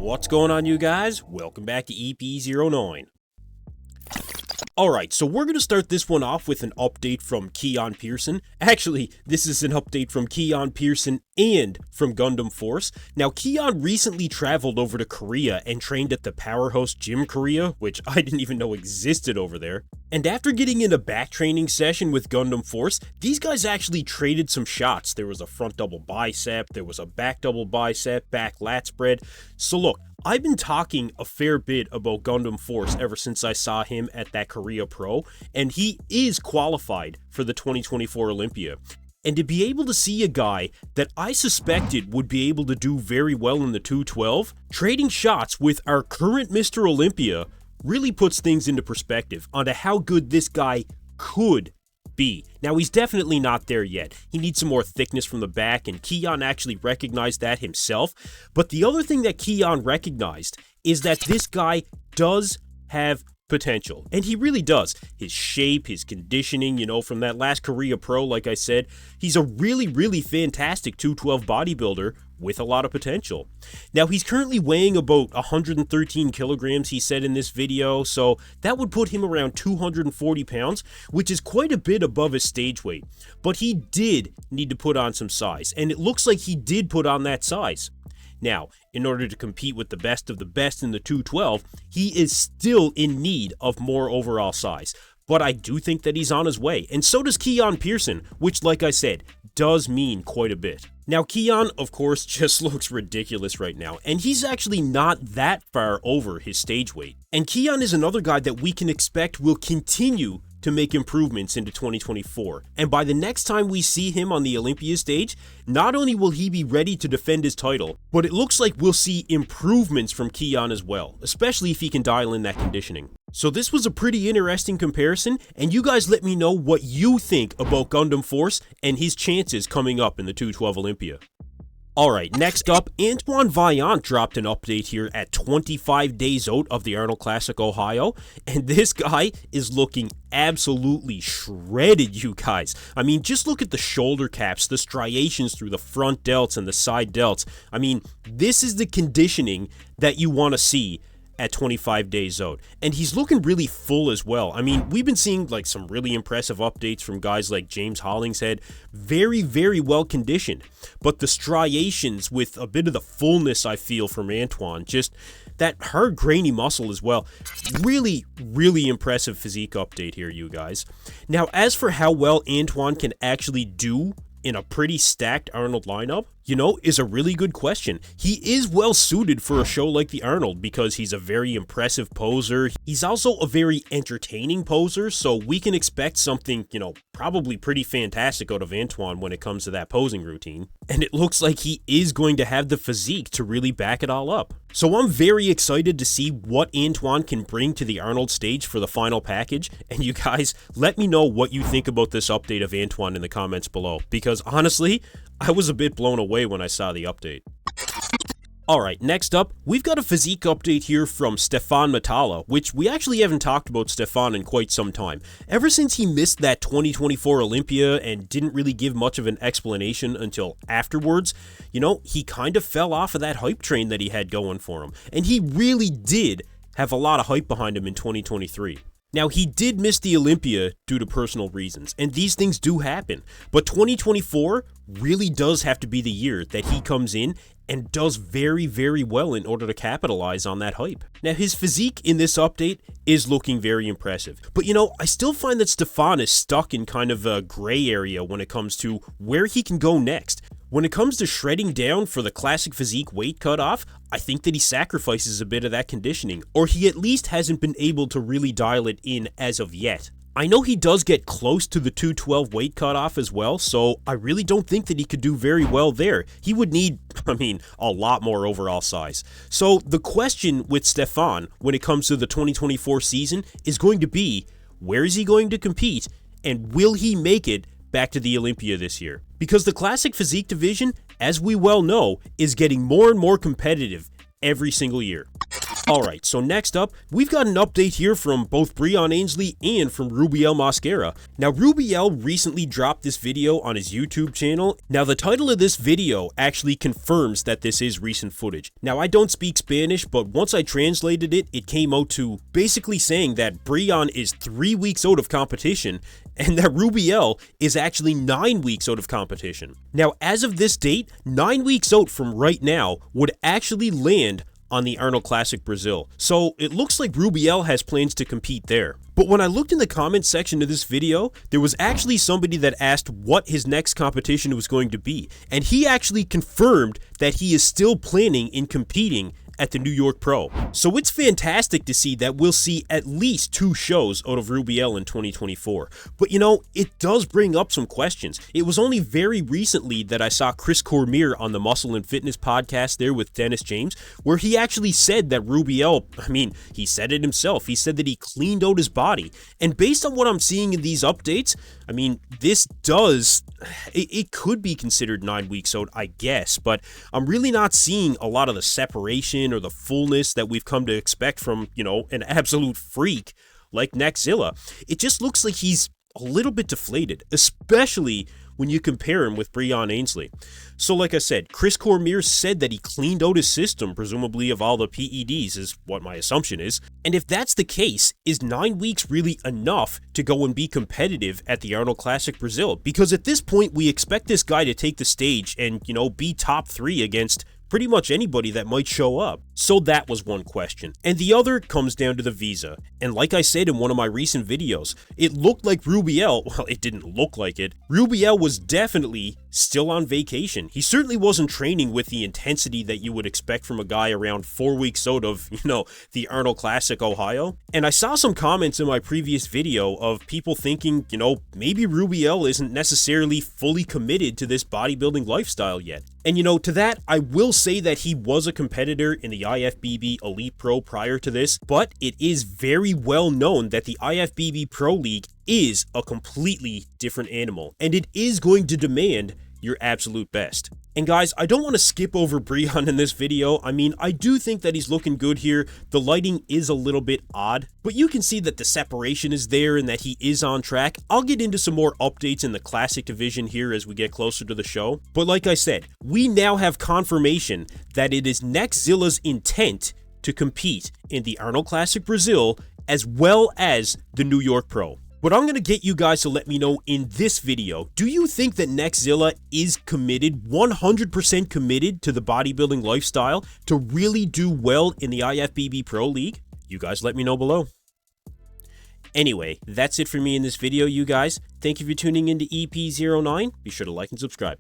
What's going on, you guys? Welcome back to EP09. Alright, so we're going to start this one off with an update from Keone Pearson. Actually, this is an update from Keone Pearson and from Gundamforce. Now, Keone recently traveled over to Korea and trained at the Powerhouse Gym Korea, which I didn't even know existed over there. And after getting in a back training session with Gundamforce, these guys actually traded some shots. There was a front double bicep, there was a back double bicep, back lat spread. So look, I've been talking a fair bit about Gundamforce ever since I saw him at that Korea Pro, and he is qualified for the 2024 Olympia. And to be able to see a guy that I suspected would be able to do very well in the 212, trading shots with our current Mr. Olympia really puts things into perspective onto how good this guy could be. Now, he's definitely not there yet. He needs some more thickness from the back, and Keone actually recognized that himself. But the other thing that Keone recognized is that this guy does have potential, and he really does. His shape, his conditioning, from that last Korea Pro, like I said, he's a really fantastic 212 bodybuilder with a lot of potential. Now, he's currently weighing about 113 kilograms, he said in this video, so that would put him around 240 pounds, which is quite a bit above his stage weight. But he did need to put on some size, and it looks like he did put on that size. Now, in order to compete with the best of the best in the 212, he is still in need of more overall size. But I do think that he's on his way, and so does Keone Pearson, which, like I said, does mean quite a bit. Now, Keone, of course, just looks ridiculous right now, and he's actually not that far over his stage weight. And Keone is another guy that we can expect will continue to make improvements into 2024. And by the next time we see him on the Olympia stage, not only will he be ready to defend his title, but it looks like we'll see improvements from Keone as well, especially if he can dial in that conditioning. So this was a pretty interesting comparison, and you guys let me know what you think about Gundamforce and his chances coming up in the 212 Olympia. Alright, next up, Antoine Vaillant dropped an update here at 25 days out of the Arnold Classic, Ohio, and this guy is looking absolutely shredded, you guys. I mean, just look at the shoulder caps, the striations through the front delts and the side delts. I mean, this is the conditioning that you want to see at 25 days out, and he's looking really full as well. I mean, we've been seeing like some really impressive updates from guys like James Hollingshead, very well conditioned, but the striations with a bit of the fullness I feel from Antoine, just that hard grainy muscle as well. Really impressive physique update here, you guys. Now, as for how well Antoine can actually do in a pretty stacked Arnold lineup, is a really good question. He is well suited for a show like the Arnold because he's a very impressive poser. He's also a very entertaining poser, so we can expect something, probably pretty fantastic out of Antoine when it comes to that posing routine. And it looks like he is going to have the physique to really back it all up. So I'm very excited to see what Antoine can bring to the Arnold stage for the final package. And you guys, let me know what you think about this update of Antoine in the comments below, because honestly, I was a bit blown away when I saw the update. Alright, next up, we've got a physique update here from Stephane Matala, which we actually haven't talked about Stephane in quite some time. Ever since he missed that 2024 Olympia and didn't really give much of an explanation until afterwards, he kind of fell off of that hype train that he had going for him. And he really did have a lot of hype behind him in 2023. Now, he did miss the Olympia due to personal reasons, and these things do happen, but 2024 really does have to be the year that he comes in and does very well in order to capitalize on that hype. Now, his physique in this update is looking very impressive, but I still find that Stephane is stuck in kind of a gray area when it comes to where he can go next. When it comes to shredding down for the classic physique weight cutoff, I think that he sacrifices a bit of that conditioning, or he at least hasn't been able to really dial it in as of yet. I know he does get close to the 212 weight cutoff as well, so I really don't think that he could do very well there. He would need, a lot more overall size. So the question with Stephane when it comes to the 2024 season is going to be, where is he going to compete, and will he make it back to the Olympia this year? Because the classic physique division, as we well know, is getting more and more competitive every single year. Alright, so next up, we've got an update here from both Breon Ansley and from Rubiel Mosquera. Now, Rubiel recently dropped this video on his YouTube channel. Now, the title of this video actually confirms that this is recent footage. Now, I don't speak Spanish, but once I translated it, it came out to basically saying that Breon is 3 weeks out of competition, and that Rubiel is actually 9 weeks out of competition. Now, as of this date, 9 weeks out from right now would actually land on the Arnold Classic Brazil. So it looks like Rubiel has plans to compete there. But when I looked in the comment section of this video, there was actually somebody that asked what his next competition was going to be. And he actually confirmed that he is still planning in competing at the New York Pro. So it's fantastic to see that we'll see at least 2 shows out of Rubiel in 2024. But you know, it does bring up some questions. It was only very recently that I saw Chris Cormier on the Muscle and Fitness podcast there with Dennis James, where he actually said that Rubiel, he said it himself, he said that he cleaned out his body. And based on what I'm seeing in these updates, this does, it could be considered 9 weeks out, I guess, but I'm really not seeing a lot of the separation or the fullness that we've come to expect from, an absolute freak like NeckZilla. It just looks like he's a little bit deflated, especially when you compare him with Breon Ansley. So like I said, Chris Cormier said that he cleaned out his system, presumably of all the PEDs, is what my assumption is. And if that's the case, is 9 weeks really enough to go and be competitive at the Arnold Classic Brazil? Because at this point, we expect this guy to take the stage and, be top 3 against pretty much anybody that might show up. So that was one question. And the other comes down to the visa. And like I said in one of my recent videos, it looked like Rubiel, well, it didn't look like it. Rubiel was definitely still on vacation. He certainly wasn't training with the intensity that you would expect from a guy around 4 weeks out of, the Arnold Classic Ohio. And I saw some comments in my previous video of people thinking, maybe Rubiel isn't necessarily fully committed to this bodybuilding lifestyle yet. And to that, I will say that he was a competitor in the IFBB Elite Pro prior to this, but it is very well known that the IFBB Pro League is a completely different animal, and it is going to demand your absolute best. And guys, I don't want to skip over Breon in this video. I do think that he's looking good here. The lighting is a little bit odd, but you can see that the separation is there and that he is on track. I'll get into some more updates in the Classic division here as we get closer to the show. But like I said, we now have confirmation that it is NeckZilla's intent to compete in the Arnold Classic Brazil as well as the New York Pro. But I'm going to get you guys to let me know in this video, do you think that NeckZilla is committed, 100% committed to the bodybuilding lifestyle to really do well in the IFBB Pro League? You guys let me know below. Anyway, that's it for me in this video, you guys. Thank you for tuning into EP09. Be sure to like and subscribe.